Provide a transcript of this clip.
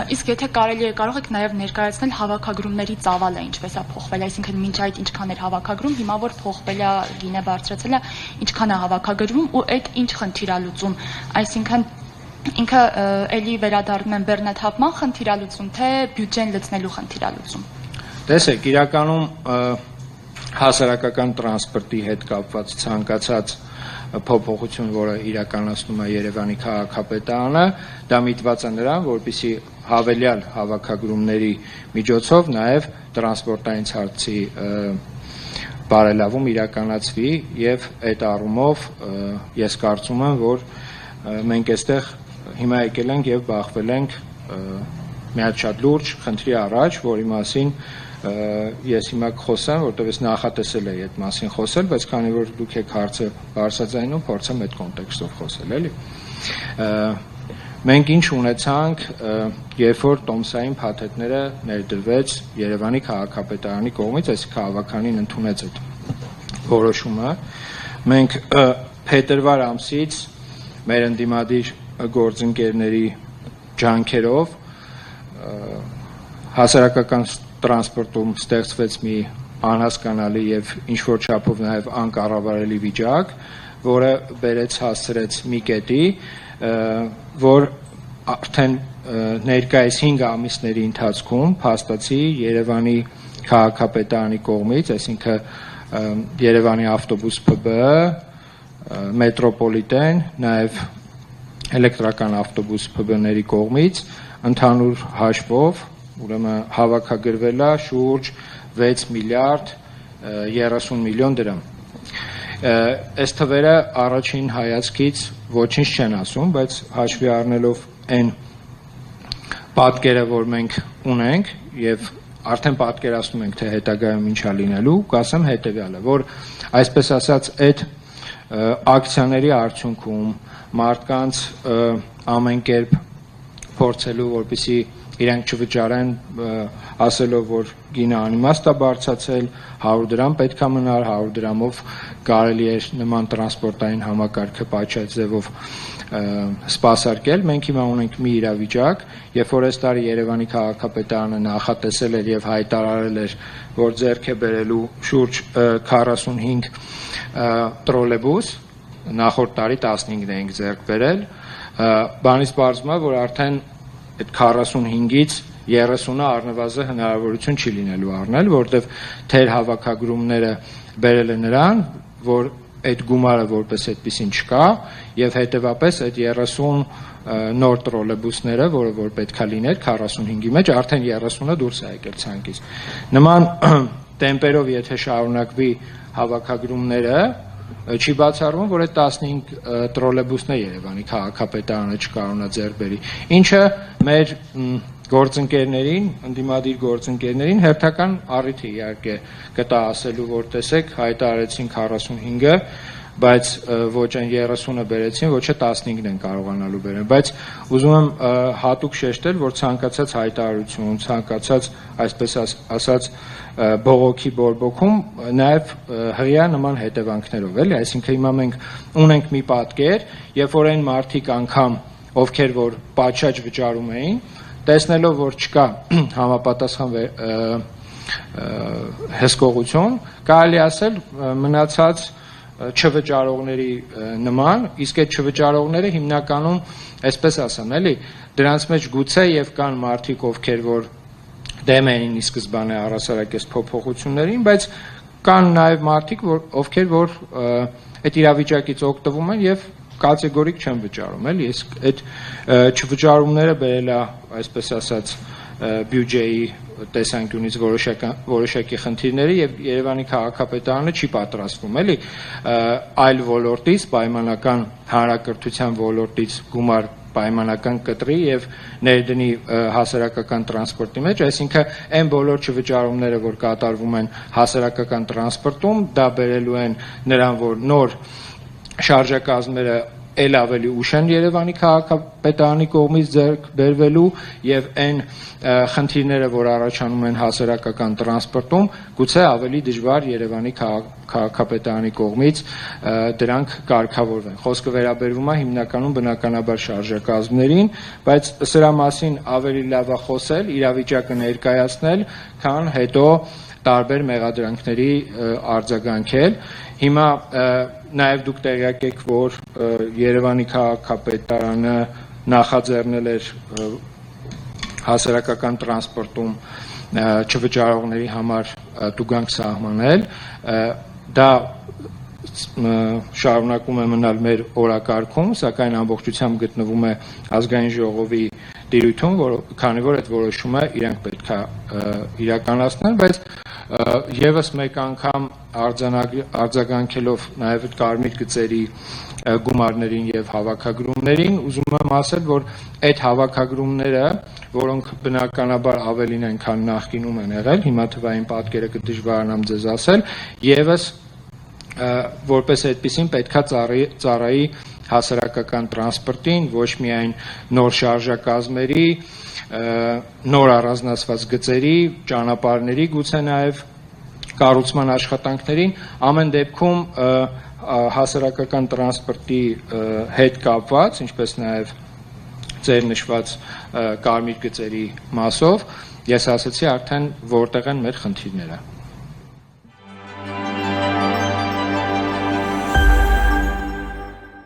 Իսկ եթե կարելի է կարող եք նաև ներկայացնել հավաքագրումների ծավալը ինչպես է փոխվել, այսինքն մինչ այդ ինչքան էր հավաքագրում, հիմա որ փոխվել է, գինը բարձրացել է, ինչքան է հավաքագրվում ու այդ ինչ խնդիր է լուծում, այսինքն ինքը էլի վերադառնում են բեռնաթափման խնդիր է լուծում, թե բյուջեն լցնելու խնդիր է լուծում։ Տեսեք, իրականում հասարակական տրանսպորտի հետ կապված ցանկացած փոփոխություն, որը իրականացնում է Երևանի քաղաքապետարանը, դա միտված է նրան, որպեսզի հավելյալ հավաքագրումների միջոցով նաև տրանսպորտային ցանցի բարելավում իրականացվի եւ այդ առումով ես կարծում եմ, որ մենք այստեղ հիմա եկել ենք եւ բախվել ենք մի հատ շատ լուրջ խնդրի առաջ, որի մասին ես հիմա կխոսեմ, որտեղ ես նախատեսել եի այդ մասին խոսել, բայց քանի որ դուք եք հարցը բարձրաձայնում, փորձեմ այդ կոնտեքստով խոսել, էլի։ Մենք ինչ ունեցանք, երբ որ տոմսային փաթեթները ներդրվեց Երևանի քաղաքապետարանի կողմից, այսինքն քաղաքանին ընդունեց այդ որոշումը, մենք փետրվար ամսից մեր ընդդիմադիր գործընկերների ջանքերով հասարակական տրանսպորտում ստեղծվեց մի անհասկանալի եւ ինչ-որ չափով նաեւ անկառավարելի վիճակ, որը բերեց հասցրեց մի կետի, որ արդեն ներկայիս 5 ամիսների ընթացքում փաստացի Երևանի քաղաքապետարանի կողմից, այսինքն Երևանի ավտոբուս ՓԲ, մետրոպոլիտեն, նաեւ էլեկտրական ավտոբուս ՓԲ-ների կողմից ընդհանուր հաշվով ուրեմն հավաքագրվել է շուրջ 6 միլիարդ 30 միլիոն դրամ։ Այս թվերը առաջին հայացքից ոչինչ չեն ասում, բայց հաշվի առնելով այն պատկերը, որ մենք ունենք եւ արդեն պատկերացնում ենք, թե հետագայում ինչ է լինելու, կասեմ հետեւյալը, որ այսպես ասած այդ ակցիաների արդյունքում մարդկանց ամեն կերպ փորձելու, որպեսզի իրենք չվճարեն, ասելով, որ գինը անիմաստ է բարձրացել, 100 դրամ պետք է մնար, 100 դրամով կարելի էր նման տրանսպորտային համակարգը պատշաճ ձևով սպասարկել։ Մենք հիմա ունենք մի իրավիճակ, երբ որ այս տարի Երևանի քաղաքապետարանը նախատեսել էր եւ հայտարարել էր, որ ձեռք է բերելու շուրջ 45 տրոլեյբուս, նախորդ տարի 15-ն էինք ձեռք բերել, բանից պարզվում է, որ արդեն այդ 45-ից 30-ը առնվազն հնարավորություն չի լինելու առնել, որովհետև թեր հավաքագրումները բերել է նրան, որ այդ գումարը որպես այդպեսին չկա եւ հետեւապես այդ 30 նոր տրոլեյբուսները, որը որ պետքա լիներ 45-ի մեջ, արդեն 30-ը դուրս է եկել ցանկից։ Նման տեմպերով եթե շարունակվի հավաքագրումները, չի բացառվում, որ այդ 15 տրոլեյբուսն է Երևանի քաղաքապետարանը չկարողանա ձեռք բերի, ինչը մեր գործընկերներին, ընդդիմադիր գործընկերներին հերթական առիթ է իհարկե կտա ասելու, որ տեսեք, հայտարարեցին 45-ը, բայց ոչ այն 30-ը բերեցին, ոչ է 15-ն են կարողանալու բերել, բայց ուզում եմ հատուկ շեշտել, որ ցանկացած հայտարարություն, ցանկացած այսպես ասած բողոքի բորբոքում նաև հղիա նման հետևանքներով, էլի, այսինքն հիմա մենք ունենք մի պատկեր, երբ որ այն մարդիկ անգամ, ովքեր որ պատշաճ վճարում էին, տեսնելով, որ չկա համապատասխան հսկողություն, կարելի ասել մնացած չվճարողների նման, իսկ այդ չվճարողները հիմնականում, այսպես ասեմ, էլի, դրանց մեջ գուցե եւ կան մարդիկ, ովքեր որ դեմ էին ի սկզբանե առասարակես փոփոխություններին, բայց կան նաև մարդիկ, ովքեր որ այդ իրավիճակից օգտվում են եւ կատեգորիկ չեն վճարում, էլի, իսկ այդ չվճարումները բերել է, այսպես ասած, բյուջեի տեսանկյունից որոշակի խնդիրների եւ Երևանի քաղաքապետարանը չի պատրաստվում, էլի, այլ ոլորտից, պայմանական հանրակրթության ոլորտից գումար պայմանական կտրի եւ ներդնի հասարակական տրանսպորտի մեջ, այսինքն այն բոլոր չվճարումները, որ կատարվում են հասարակական տրանսպորտում, դա բերելու են նրան, որ նոր շարժակազմերը ել ավելի ուշ են Երևանի քաղաքապետարանի կողմից ձեռք բերվելու եւ այն խնդիրները, որ առաջանում են հասարակական տրանսպորտում, գուցե ավելի դժվար Երևանի քաղաքապետարանի կողմից դրանք կարգավորվեն։ Խոսքը վերաբերվում է հիմնականում բնականաբար շարժակազմներին, բայց սրա մասին ավելի լավ է խոսել, իրավիճակը ներկայացնել, քան հետո տարբեր մեղադրանքների արձագանքել։ Հիմա նաև դուք տեղյակ եք, որ Երևանի քաղաքապետարանը նախաձեռնել էր հասարակական տրանսպորտում չվճարողների համար տուգանք սահմանել, դա շարունակում է մնալ մեր օրակարգում, սակայն ամբողջությամբ գտնվում է ազգային ժողովի տիրույթում, քանի որ այդ որոշումը իրենք պետք է իրականացնեն, բայց եւս մեկ անգամ արձագանքելով նաև կարմիր գծերի գումարներին եւ հավաքագրումներին, ուզում եմ ասել, որ այդ հավաքագրումները, որոնք բնականաբար ավելին են, քան նախկինում են եղել, հիմա թվային պատկերը կդժվարանամ ձեզ ասել, եւս որպես այդպեսին պետքա ծառայի հասարակական տրանսպորտին, ոչ միայն նոր շարժակազմերի, նոր առանձնացված գծերի, ճանապարհների, գուցե նաև կառուցման աշխատանքներին, ամեն դեպքում հասարակական տրանսպորտի հետ կապված, ինչպես նաև ձեր նշված կարմիր գծերի մասով, ես ասացի արդեն որտեղ են մեր խնդիրները։